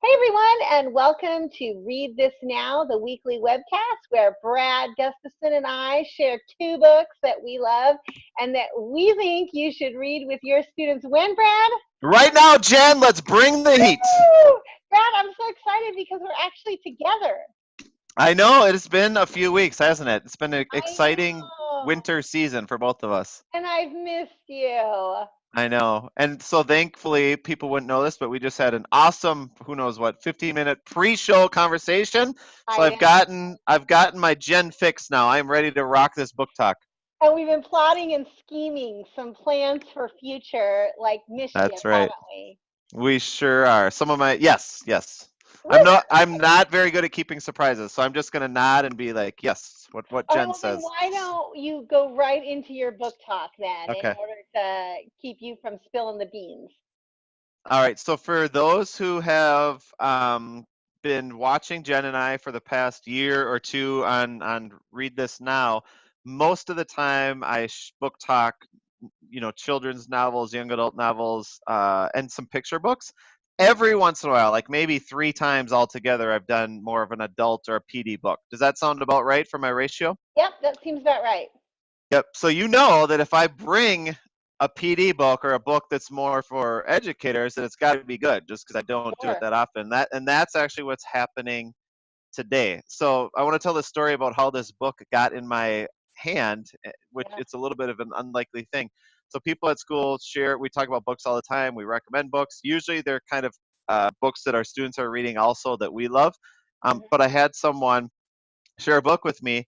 Hey everyone, and welcome to Read This Now, the weekly webcast where Brad Gustafson and I share two books that we love and that we think you should read with your students. When, Brad? Right now, Jen, let's bring the heat. Woo! Brad, I'm so excited because we're actually together. I know it has been a few weeks, hasn't it? It's been an I exciting know, winter season for both of us. and I've missed you. I know. And so thankfully, people wouldn't know this, but we just had an awesome, who knows what, 15-minute pre-show conversation. So I I've know. gotten I've gotten my Jen fix now. I'm ready to rock this book talk. And we've been plotting and scheming some plans for future, like mischief, That's right. haven't we? We sure are. Some of my yes. I'm Woo! not I'm not very good at keeping surprises, so I'm just gonna nod and be like, yes, what Oh, Jen well, then says. why don't you go right into your book talk then in Okay. order to keep you from spilling the beans? All right. So for those who have been watching Jen and I for the past year or two on Read This Now, most of the time book talk, children's novels, young adult novels, and some picture books. Every once in a while, like maybe three times altogether, I've done more of an adult or a PD book. Does that sound about right for my ratio? Yep, that seems about right. Yep. So you know that if I bring a PD book or a book that's more for educators, then it's got to be good, just because I don't do it Sure. that often. That's actually what's happening today. So I want to tell the story about how this book got in my hand, which Yeah. it's a little bit of an unlikely thing. So people at school share. We talk about books all the time. We recommend books. Usually they're kind of books that our students are reading also that we love. Hmm. But I had someone share a book with me,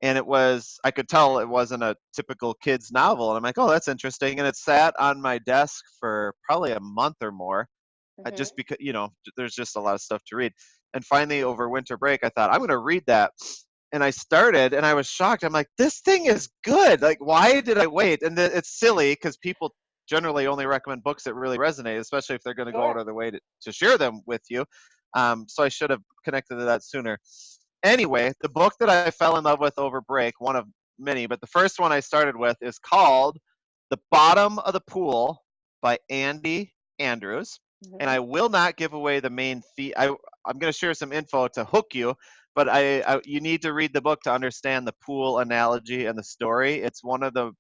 and I could tell it wasn't a typical kids novel, and I'm like, oh, that's interesting. And it sat on my desk for probably a month or more, Hmm. just because there's just a lot of stuff to read. And finally over winter break I thought I'm going to read that, and I started and I was shocked. I'm like, this thing is good. Like, why did I wait? And it's silly because people generally only recommend books that really resonate, especially if they're going to go out Sure. of their way to share them with you. So I should have connected to that sooner. Anyway, the book that I fell in love with over break, one of many, but the first one I started with is called The Bottom of the Pool by Andy Andrews. And Hmm. I will not give away the main theme. I'm going to share some info to hook you, but you need to read the book to understand the pool analogy and the story. It's one of the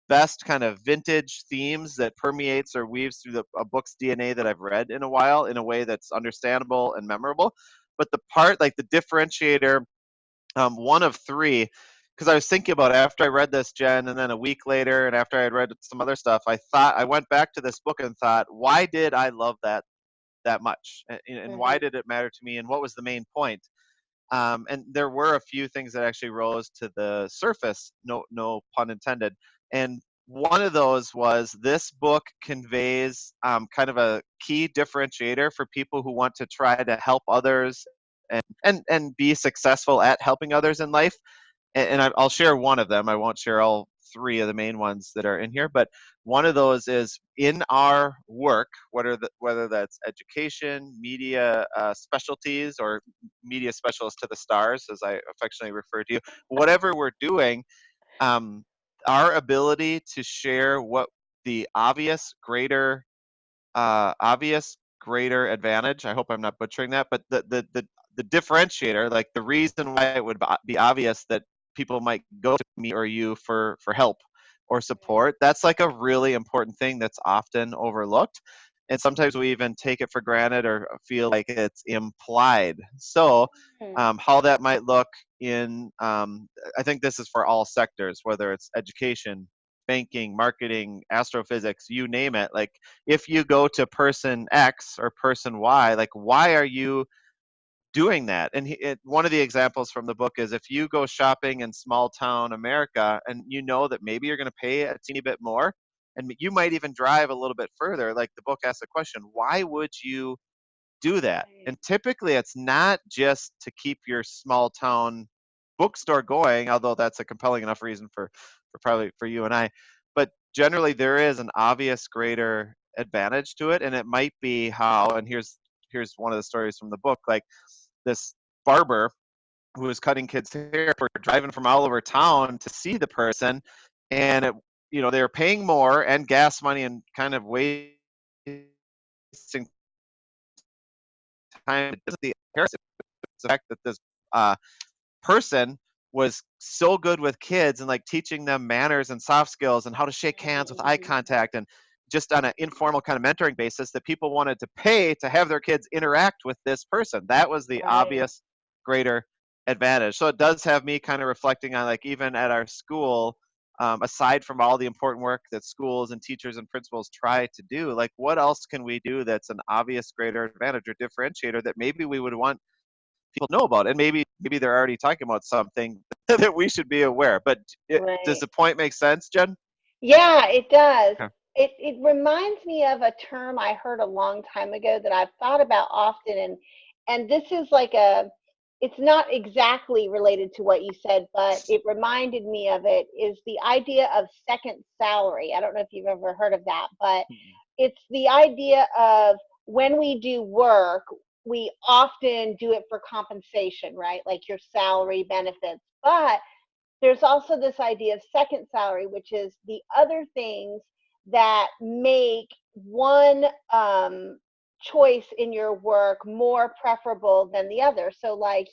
best kind of vintage themes that permeates or weaves through a book's DNA that I've read in a while in a way that's understandable and memorable. But the part, like the differentiator, one of three, because I was thinking about it after I read this, Jen, and then a week later, and after I had read some other stuff, I went back to this book and thought, why did I love that much, and why Hmm. did it matter to me, and what was the main point? And there were a few things that actually rose to the surface, no pun intended. And one of those was this book conveys kind of a key differentiator for people who want to try to help others and be successful at helping others in life. And I'll share one of them. I won't share all three of the main ones that are in here, but one of those is in our work, whether that's education, media specialties, or media specialist to the stars, as I affectionately refer to you, whatever we're doing, um, our ability to share what the obvious greater advantage. I hope I'm not butchering that, but the differentiator, like the reason why it would be obvious that people might go to me or you for help or support. That's like a really important thing that's often overlooked. And sometimes we even take it for granted or feel like it's implied. So, Hmm. how that might look I think this is for all sectors, whether it's education, banking, marketing, astrophysics, you name it. Like, if you go to person X or person Y, like, why are you doing that? And one of the examples from the book is if you go shopping in small town America and you know that maybe you're going to pay a teeny bit more, and you might even drive a little bit further, like the book asks the question, why would you do that? Right. And typically it's not just to keep your small town bookstore going, although that's a compelling enough reason for probably for you and I. But generally there is an obvious greater advantage to it, and it might be how, and here's one of the stories from the book, like this barber who was cutting kids' hair for driving from all over town to see the person, and they were paying more and gas money and kind of wasting time. It isn't the comparison, it's the fact that this uh, person was so good with kids and like teaching them manners and soft skills and how to shake hands with eye Mhm. contact and just on an informal kind of mentoring basis that people wanted to pay to have their kids interact with this person. That was the Right. obvious greater advantage. So it does have me kind of reflecting on like even at our school, aside from all the important work that schools and teachers and principals try to do, like what else can we do that's an obvious greater advantage or differentiator that maybe we would want people to know about, and maybe they're already talking about something that we should be aware. But does Right. the point make sense, Jen? Yeah, it does. Okay. It reminds me of a term I heard a long time ago that I've thought about often, and this is like a, it's not exactly related to what you said, but it reminded me of it, is the idea of second salary. I don't know if you've ever heard of that, but it's the idea of when we do work, we often do it for compensation, right? Like your salary, benefits. But there's also this idea of second salary, which is the other things that make one choice in your work more preferable than the other. So, like,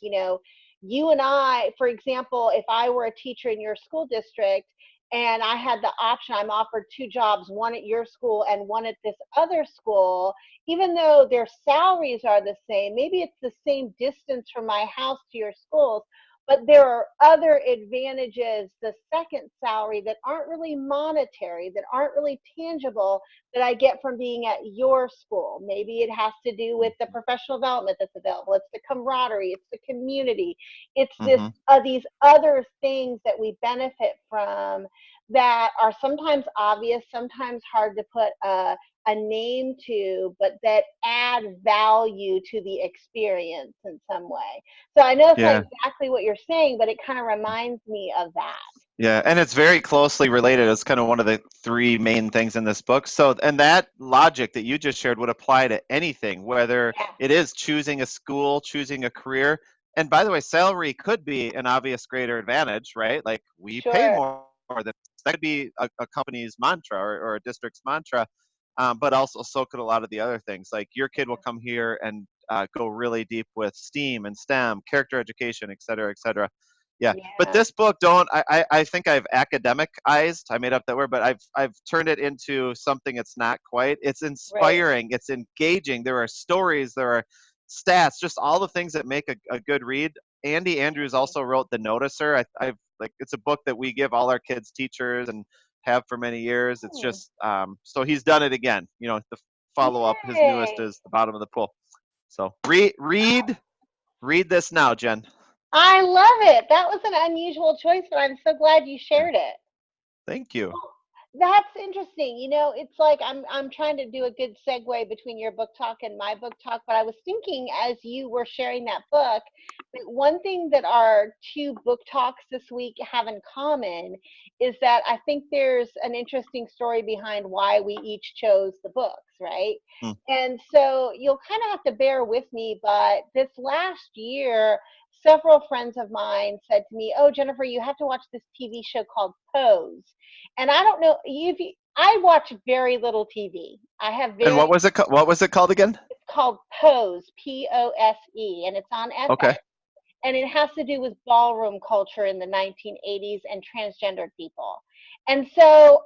you and I, for example, if I were a teacher in your school district and I had the option, I'm offered two jobs, one at your school and one at this other school, even though their salaries are the same, maybe it's the same distance from my house to your schools, but there are other advantages, the second salary, that aren't really monetary, that aren't really tangible, that I get from being at your school. Maybe it has to do with the professional development that's available. It's the camaraderie, it's the community, it's Mm-hmm. these other things that we benefit from that are sometimes obvious, sometimes hard to put a name to, but that add value to the experience in some way. So I know it's not Yeah. exactly what you're saying, but it kind of reminds me of that. Yeah, and it's very closely related. It's kind of one of the three main things in this book. So, and that logic that you just shared would apply to anything, whether Yeah, it is choosing a school, choosing a career. And by the way, salary could be an obvious greater advantage, right? Like we pay sure. more than that could be a company's mantra or a district's mantra, but also so could a lot of the other things. Like your kid will come here and go really deep with STEAM and STEM, character education, et cetera, et cetera. Yeah, but Yeah, this book don't. I think I've academicized. I made up that word, but I've turned it into something it's not quite. It's right. inspiring. It's engaging. There are stories. There are stats. Just all the things that make a good read. Andy Andrews also wrote The Noticer. I've like it's a book that we give all our kids teachers and have for many years. It's Hmm. just so he's done it again. You know, the follow up. His newest Yay. is The Bottom of the Pool. So read this now, Jen. I love it. That was an unusual choice, but I'm so glad you Yeah, shared it. thank you. That's interesting. It's like I'm trying to do a good segue between your book talk and my book talk, but I was thinking as you were sharing that book, that one thing that our two book talks this week have in common is that I think there's an interesting story behind why we each chose the books, right? Mm, And so you'll kind of have to bear with me, but this last year, several friends of mine said to me, "Oh, Jennifer, you have to watch this TV show called Pose." And I don't know if you, I watch very little TV. I have and very, what was it called again? it's called Pose, Pose, and it's on FX. Okay. And it has to do with ballroom culture in the 1980s and transgendered people. And so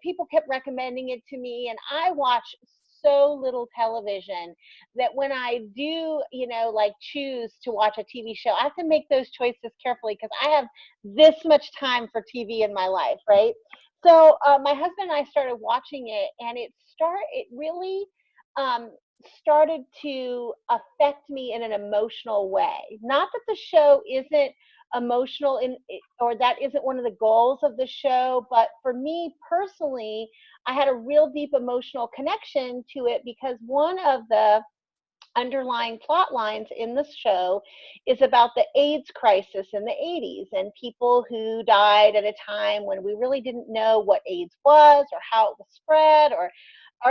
people kept recommending it to me, and I watch so little television that when I do, like choose to watch a TV show, I have to make those choices carefully because I have this much time for TV in my life, right? So my husband and I started watching it, and it really um, started to affect me in an emotional way. Not that the show isn't emotional or that isn't one of the goals of the show, but for me personally, I had a real deep emotional connection to it because one of the underlying plot lines in the show is about the AIDS crisis in the 80s and people who died at a time when we really didn't know what AIDS was or how it was spread or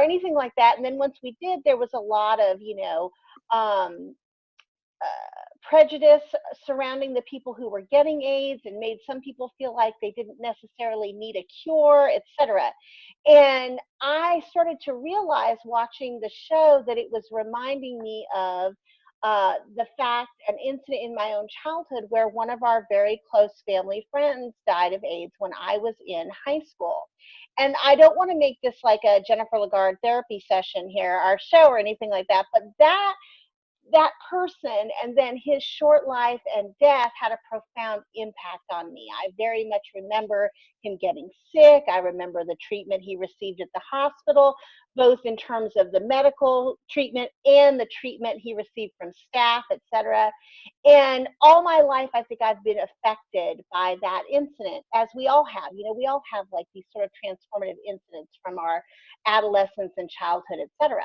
anything like that. And then once we did, there was a lot of, um, prejudice surrounding the people who were getting AIDS and made some people feel like they didn't necessarily need a cure, etc. And I started to realize watching the show that it was reminding me of the fact, an incident in my own childhood where one of our very close family friends died of AIDS when I was in high school. And I don't want to make this like a Jennifer LaGarde therapy session here, our show, or anything like that, but that person and then his short life and death had a profound impact on me. I very much remember him getting sick. I remember the treatment he received at the hospital, both in terms of the medical treatment and the treatment he received from staff, etc. And all my life, I think I've been affected by that incident, as we all have. You know, we all have like these sort of transformative incidents from our adolescence and childhood, etc.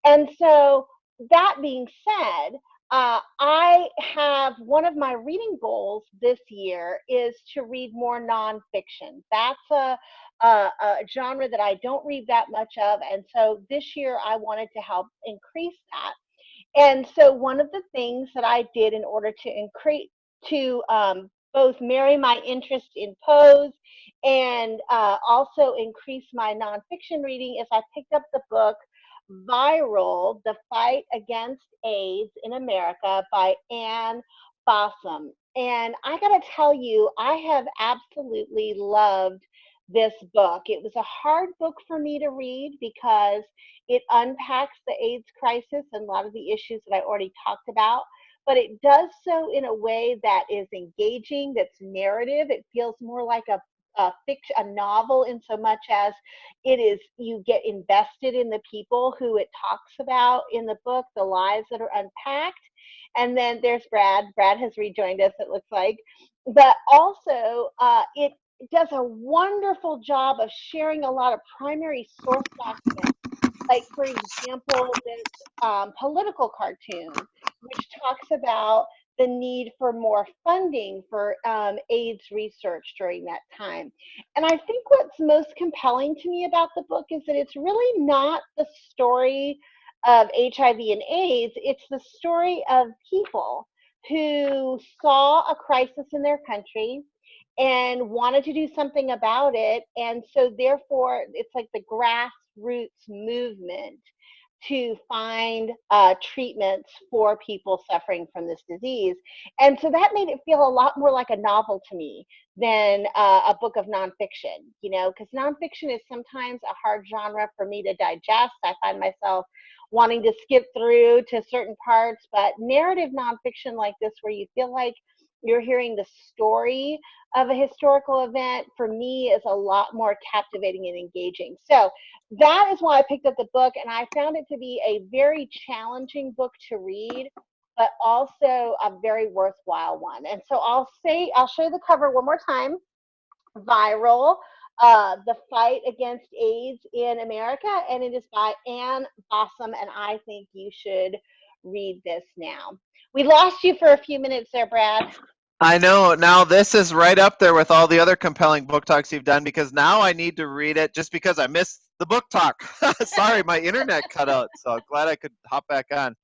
And so that being said, I have one of my reading goals this year is to read more nonfiction. That's a genre that I don't read that much of, and so this year I wanted to help increase that. And so one of the things that I did in order to increase, to both marry my interest in prose and also increase my nonfiction reading, is I picked up the book Viral: The Fight Against AIDS in America by Ann Fossum. And I got to tell you, I have absolutely loved this book. It was a hard book for me to read because it unpacks the AIDS crisis and a lot of the issues that I already talked about, but it does so in a way that is engaging, that's narrative. It feels more like a novel, in so much as it is, you get invested in the people who it talks about in the book, the lives that are unpacked. And then there's Brad. Brad has rejoined us, it looks like. But also, it does a wonderful job of sharing a lot of primary source documents, like for example this political cartoon which talks about the need for more funding for AIDS research during that time. And I think what's most compelling to me about the book is that it's really not the story of HIV and AIDS, it's the story of people who saw a crisis in their country and wanted to do something about it. And so therefore it's like the grassroots movement to find treatments for people suffering from this disease. And so that made it feel a lot more like a novel to me than a book of nonfiction, you know, because nonfiction is sometimes a hard genre for me to digest. I find myself wanting to skip through to certain parts, but narrative nonfiction like this, where you feel like you're hearing the story of a historical event, for me is a lot more captivating and engaging. So that is why I picked up the book, and I found it to be a very challenging book to read, but also a very worthwhile one. And so I'll show you the cover one more time. Viral: The Fight Against AIDS in America, and it is by Ann Fossum, and I think you should read this now. We lost you for a few minutes there, Brad. I know. Now this is right up there with all the other compelling book talks you've done, because now I need to read it just because I missed the book talk. Sorry, my internet cut out. So glad I could hop back on.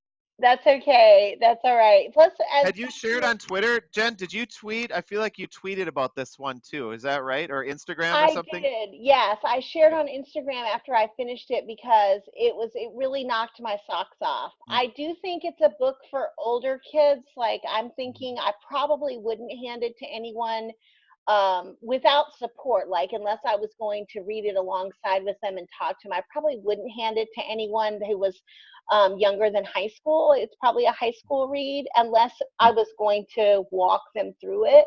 That's okay. That's all right. Plus, as Had you shared on Twitter, Jen? Did you tweet? I feel like you tweeted about this one too. Is that right? Or Instagram or I something? did, yes. I shared on Instagram after I finished it because it really knocked my socks off. Mm. I do think it's a book for older kids. Like, I'm thinking I probably wouldn't hand it to anyone without support. Like, unless I was going to read it alongside with them and talk to them, I probably wouldn't hand it to anyone who was younger than high school. It's probably a high school read, unless I was going to walk them through it.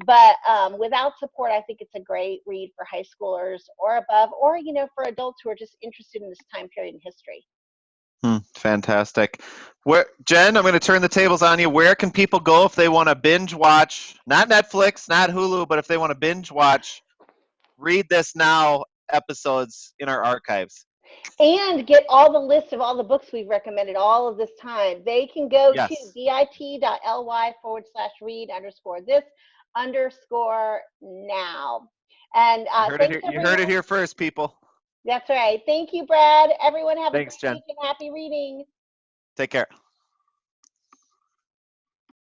But without support, I think it's a great read for high schoolers or above, or, you know, for adults who are just interested in this time period in history. Fantastic. Where, Jen, I'm going to turn the tables on you. Where can people go if they want to binge watch, not Netflix, not Hulu, but if they want to binge watch Read This Now episodes in our archives? And get all the list of all the books we've recommended all of this time. They can go to Yes. bit.ly/read_this_now. And thanks, You heard it everyone. here first, people. That's right. Thank you, Brad. Everyone have a Thanks, great Jen. week and happy reading. Take care.